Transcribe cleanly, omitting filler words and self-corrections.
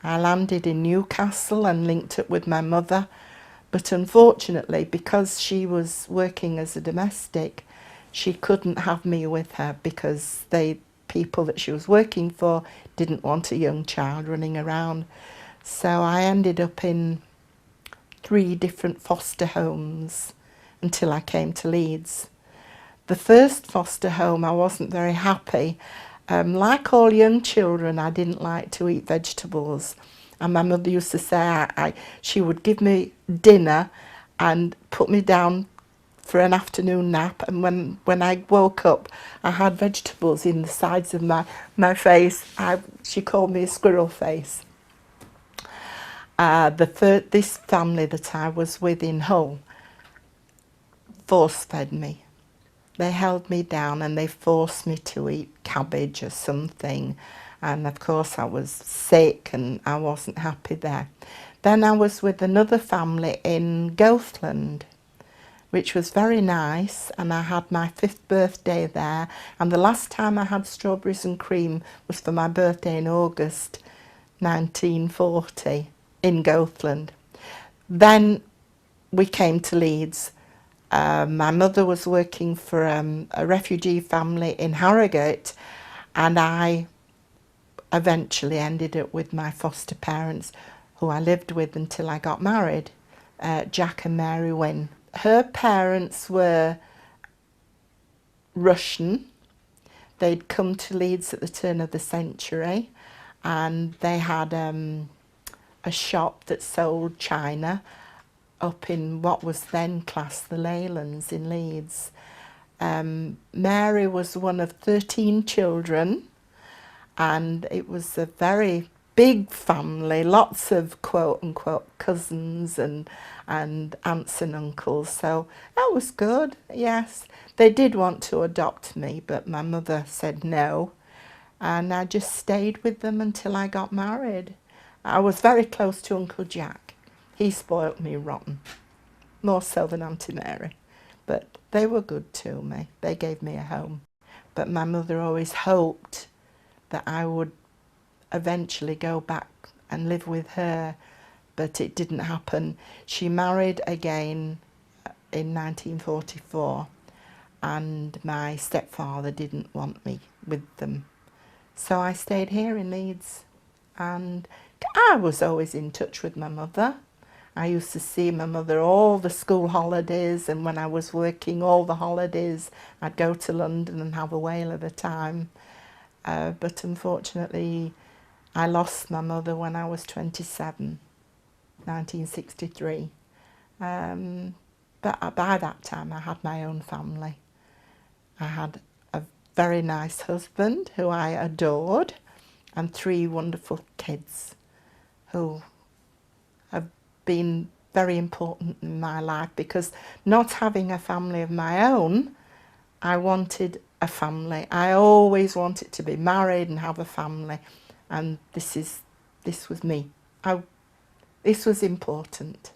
I landed in Newcastle and linked up with my mother, but unfortunately, because she was working as a domestic, she couldn't have me with her because the people that she was working for didn't want a young child running around. So I ended up in 3 different foster homes until I came to Leeds. The first foster home, I wasn't very happy. Like all young children, I didn't like to eat vegetables. And my mother used to say she would give me dinner and put me down for an afternoon nap. And when I woke up, I had vegetables in the sides of my face. She called me a squirrel face. This family that I was with in Hull force-fed me. They held me down and they forced me to eat cabbage or something. And of course I was sick and I wasn't happy there. Then I was with another family in Goathland, which was very nice, and I had my 5th birthday there. And the last time I had strawberries and cream was for my birthday in August 1940 in Goathland. Then we came to Leeds. My mother was working for a refugee family in Harrogate, and I eventually ended up with my foster parents, who I lived with until I got married, Jack and Mary Wynne. Her parents were Russian. They'd come to Leeds at the turn of the century, and they had a shop that sold china up in what was then classed the Leylands in Leeds. Mary was one of 13 children, and it was a very big family, lots of quote-unquote cousins and aunts and uncles, so that was good, yes. They did want to adopt me, but my mother said no, and I just stayed with them until I got married. I was very close to Uncle Jack. He spoilt me rotten, more so than Auntie Mary, but they were good to me. They gave me a home. But my mother always hoped that I would eventually go back and live with her, but it didn't happen. She married again in 1944, and my stepfather didn't want me with them. So I stayed here in Leeds, and I was always in touch with my mother. I used to see my mother all the school holidays, and when I was working all the holidays, I'd go to London and have a whale of a time. But unfortunately, I lost my mother when I was 27, 1963. But by that time, I had my own family. I had a very nice husband who I adored, and 3 wonderful kids who have been very important in my life, because not having a family of my own, I wanted a family. I always wanted to be married and have a family, and this was me. This was important.